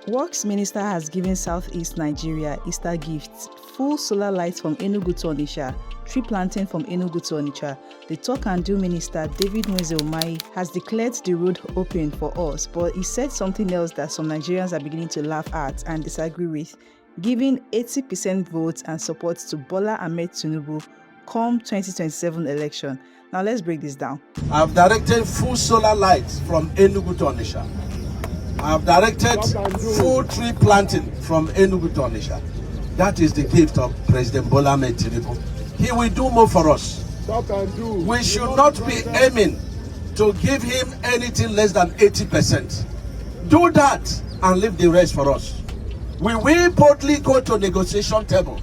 Works Minister has given Southeast Nigeria Easter gifts, full solar lights from Enugu to Onitsha, tree planting from Enugu to Onitsha. The Talk and Do Minister, David Umahi, has declared the road open for us, but he said something else that some Nigerians are beginning to laugh at and disagree with, giving 80% votes and support to Bola Ahmed Tinubu come 2027 election. Now let's break this down. I've directed full solar lights from Enugu to Onitsha. I've directed full tree planting from Enugu to Onitsha. That is the gift of President Bola Ahmed Tinubu. He will do more for us. We should not be aiming to give him anything less than 80%. Do that and leave the rest for us. We will boldly go to negotiation table.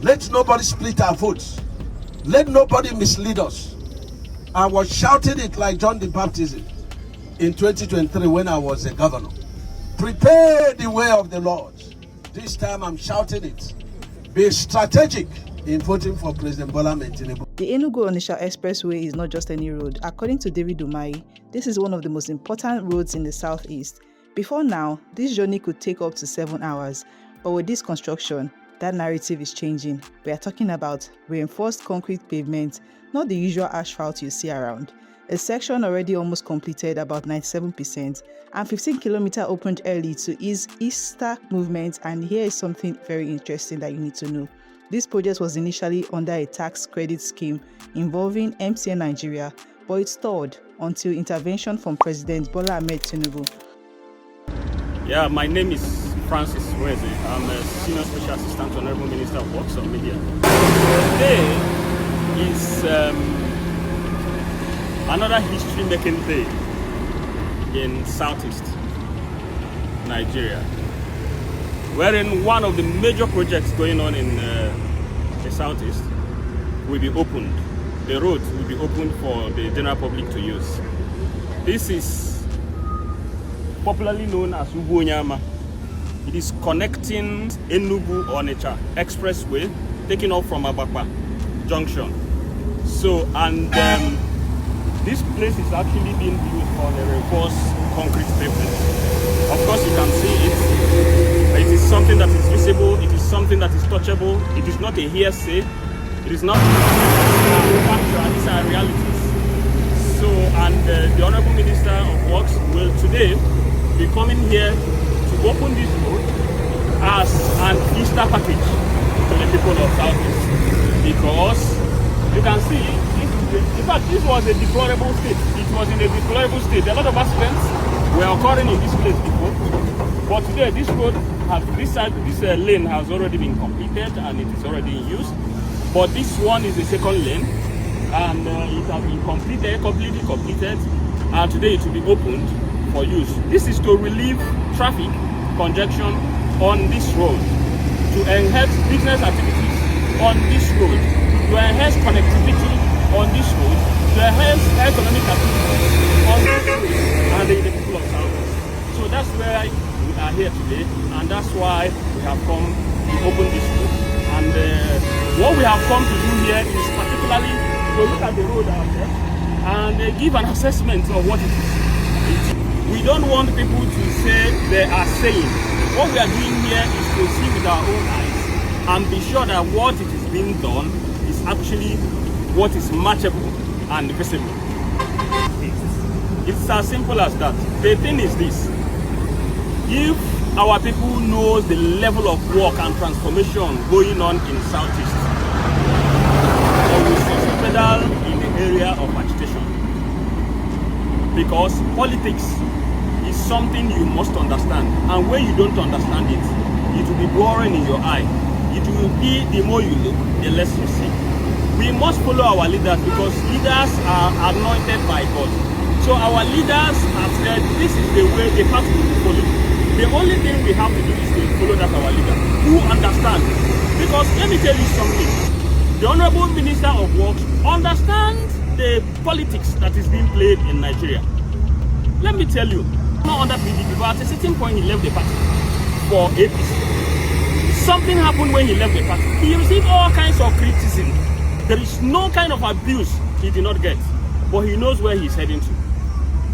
Let nobody split our votes. Let nobody mislead us. I was shouting it like John the Baptist in 2023 when I was a governor. Prepare the way of the Lord. This time I'm shouting it. Be strategic in voting for President Bola Ahmed Tinubu. The Enugu-Onitsha Expressway is not just any road. According to David Umahi, this is one of the most important roads in the southeast. Before now, this journey could take up to 7 hours, but with this construction, that narrative is changing. We are talking about reinforced concrete pavement, not the usual asphalt you see around. A section already almost completed, about 97%, and 15 kilometers opened early to ease Easter movement. And here is something very interesting that you need to know. This project was initially under a tax credit scheme involving MTN Nigeria, but it stalled until intervention from President Bola Ahmed Tinubu. Yeah, my name is Francis Weze. I'm a Senior Special Assistant to Honorable Minister of Works and Media. Today is another history-making day in Southeast Nigeria, wherein one of the major projects going on in the Southeast will be opened. The roads will be opened for the general public to use. This is popularly known as Umahi. It is connecting Enugu-Onitsha Expressway, taking off from Abakpa Junction. So, and this place is actually being built on a reinforced concrete pavement. Of course, you can see it. It is something that is visible. It is something that is touchable. It is not a hearsay. It is not factual. These are realities. So, and the Honorable Minister of Works will today be coming here to open this road as an Easter package to the people of Southeast, because you can see. In fact, this was a deplorable state. It was in a deplorable state. A lot of accidents were occurring in this place before. But today, this road, this lane has already been completed and it is already in use. But this one is the second lane, and it has been completely completed. And today it will be opened for use. This is to relieve traffic congestion on this road, to enhance business activities on this road, to enhance connectivity on this road, to enhance economic activity on this road and the people of Southeast. So that's where we are here today, and that's why we have come to open this road. And what we have come to do here is particularly to look at the road ourselves and give an assessment of what it is. We don't want people to say they are saying. What we are doing here is to see with our own eyes and be sure that what it is being done is actually what is matchable and visible. It's as simple as that. The thing is this: if our people know the level of work and transformation going on in Southeast, they will see pedal in the area of agitation. Because politics is something you must understand, and when you don't understand it, it will be boring in your eye. It will be, the more you look, the less you see. We must follow our leaders, because leaders are anointed by God. So our leaders have said this is the way, the path we will follow. The only thing we have to do is to follow that our leader who understands. Because let me tell you something. The Honorable Minister of Works understands the politics that is being played in Nigeria. Let me tell you, not under PDP, but at a certain point he left the party for APC. Something happened when he left the party. He received all kinds of criticism. There is no kind of abuse he did not get, but he knows where he's heading to.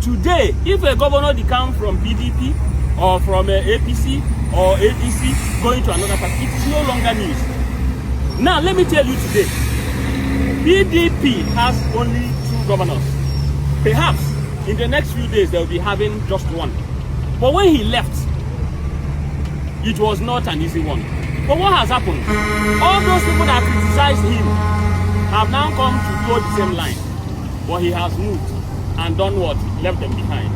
Today, if a governor comes from PDP or from APC or ADC going to another party. It is no longer news. Now, let me tell you today, PDP has only 2 governors. Perhaps in the next few days they will be having just 1. But when he left, it was not an easy one. But what has happened? All those people that criticized him have now come to go the same line. But he has moved and done what? Left them behind.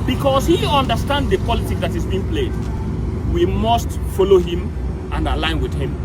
Because he understands the politics that is being played. We must follow him and align with him.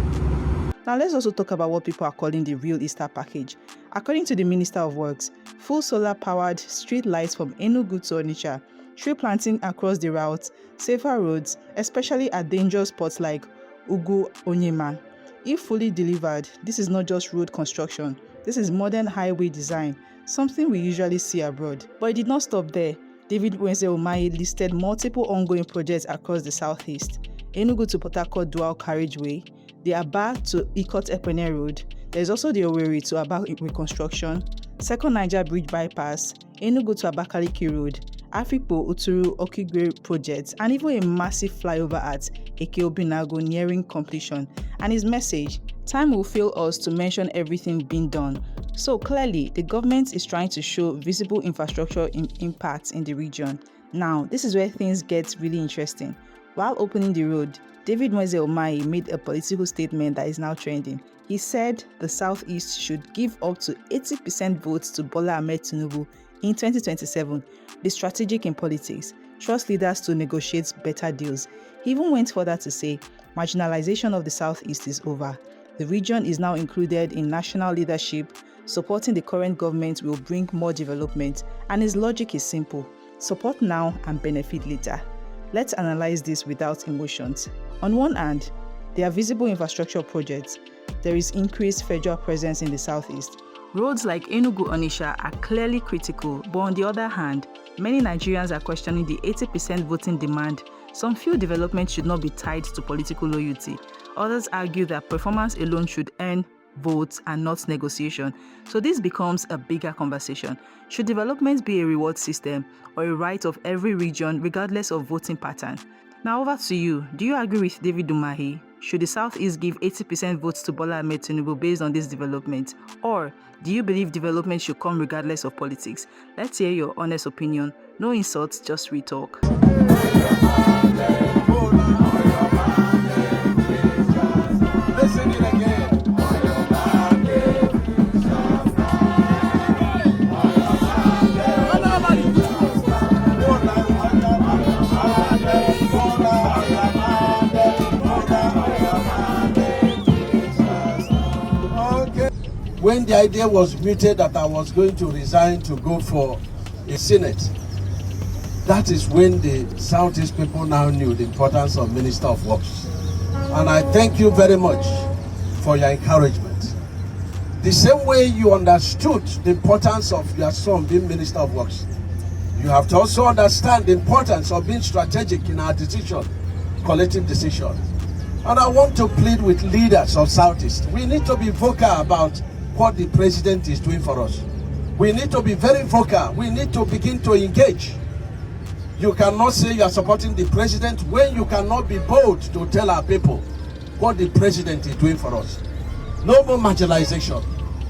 Now let's also talk about what people are calling the real Easter package. According to the Minister of Works, full solar-powered street lights from Enugu to Onitsha, tree planting across the route, safer roads, especially at dangerous spots like Umahi. If fully delivered, this is not just road construction. This is modern highway design, something we usually see abroad. But it did not stop there. David Umahi listed multiple ongoing projects across the southeast. Enugu to Port Harcourt dual carriageway, the Aba to Ikot-Ekpene Road. There's also the Owerri to Aba reconstruction, Second Niger Bridge bypass, Enugu to Abakaliki Road, Afikpo Uturu Okigwe projects, and even a massive flyover at Eke-Obinago nearing completion. And his message, time will fail us to mention everything being done. So clearly, the government is trying to show visible infrastructure impacts in the region. Now, this is where things get really interesting. While opening the road, David Umahi made a political statement that is now trending. He said the Southeast should give up to 80% votes to Bola Ahmed Tinubu in 2027. Be strategic in politics. Trust leaders to negotiate better deals. He even went further to say marginalization of the Southeast is over. The region is now included in national leadership. Supporting the current government will bring more development, and his logic is simple: support now and benefit later. Let's analyze this without emotions. On one hand, there are visible infrastructure projects. There is increased federal presence in the southeast. Roads like Enugu-Onitsha are clearly critical, but on the other hand, many Nigerians are questioning the 80% voting demand. Some feel development should not be tied to political loyalty. Others argue that performance alone should earn votes and not negotiation. So this becomes a bigger conversation. Should development be a reward system or a right of every region regardless of voting pattern? Now over to you. Do you agree with David Umahi? Should the Southeast give 80% votes to Bola Ahmed Tinubu based on this development? Or do you believe development should come regardless of politics? Let's hear your honest opinion. No insults, just real talk. Listen it again. When the idea was mooted that I was going to resign to go for a Senate, that is when the Southeast people now knew the importance of Minister of Works. And I thank you very much for your encouragement. The same way you understood the importance of your son being Minister of Works, you have to also understand the importance of being strategic in our decision, collective decision. And I want to plead with leaders of Southeast. We need to be vocal about what the president is doing for us. We need to be very vocal. We need to begin to engage. You cannot say you are supporting the president when you cannot be bold to tell our people what the president is doing for us. No more marginalization.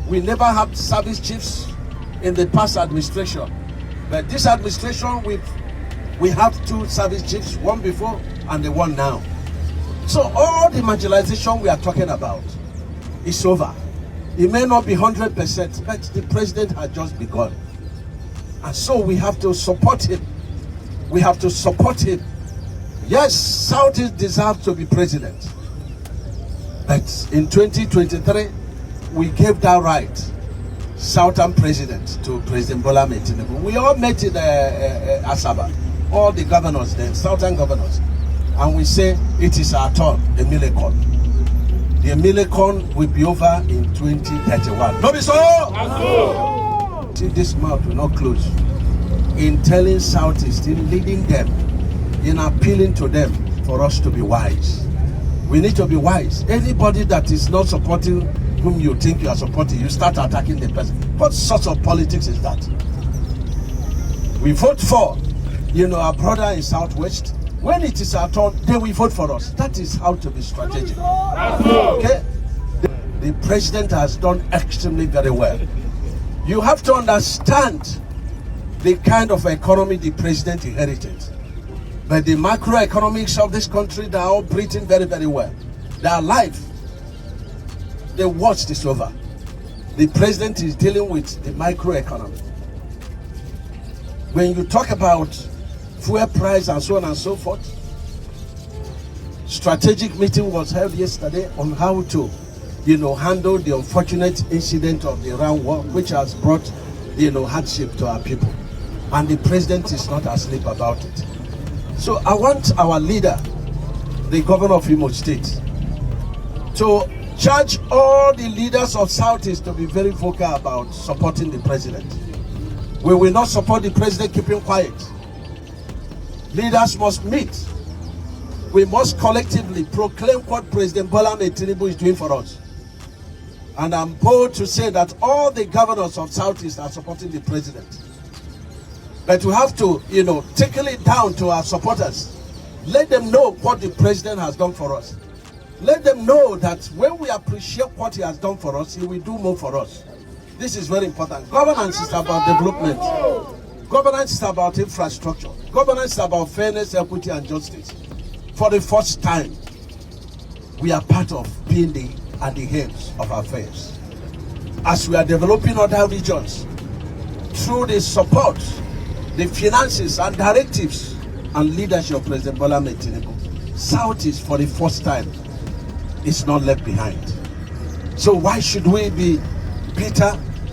We never had service chiefs in the past administration. But this administration, we have 2 service chiefs, one before and the one now. So all the marginalization we are talking about is over. It may not be 100%, but the president has just begun. And so we have to support him. We have to support him. Yes, Southeast deserves to be president. But in 2023, we gave that right, Southern president, to President Bola Ahmed Tinubu. We all met in Asaba, all the governors then, Southern governors. And we say, it is our turn, the Millicon. The Millicon will be over in 2031. No be so? See, this mouth will not close. In telling Southeast, in leading them, in appealing to them for us to be wise. We need to be wise. Anybody that is not supporting whom you think you are supporting, you start attacking the person. What sort of politics is that? We vote for, our brother in Southwest. When it is our turn, they will vote for us. That is how to be strategic. Okay? The president has done extremely very well. You have to understand the kind of economy the president inherited. But the macroeconomics of this country, they are all breathing very, very well. They are alive. They watch this over. The president is dealing with the microeconomy. When you talk about fuel price and so on and so forth, strategic meeting was held yesterday on how to, handle the unfortunate incident of the Iran war, which has brought, hardship to our people. And the president is not asleep about it. So I want our leader, the governor of Imo State, to charge all the leaders of Southeast to be very vocal about supporting the president. We will not support the president keeping quiet. Leaders must meet. We must collectively proclaim what President Bola Ahmed Tinubu is doing for us. And I'm bold to say that all the governors of Southeast are supporting the president. But we have to, tickle it down to our supporters. Let them know what the president has done for us. Let them know that when we appreciate what he has done for us, he will do more for us. This is very important. Governance is about development. Governance is about infrastructure. Governance is about fairness, equity, and justice. For the first time, we are part of being at the heads of affairs. As we are developing other regions, through the support, the finances and directives and leadership of President Bola Ahmed Tinubu, Southeast for the first time is not left behind. So why should we be bitter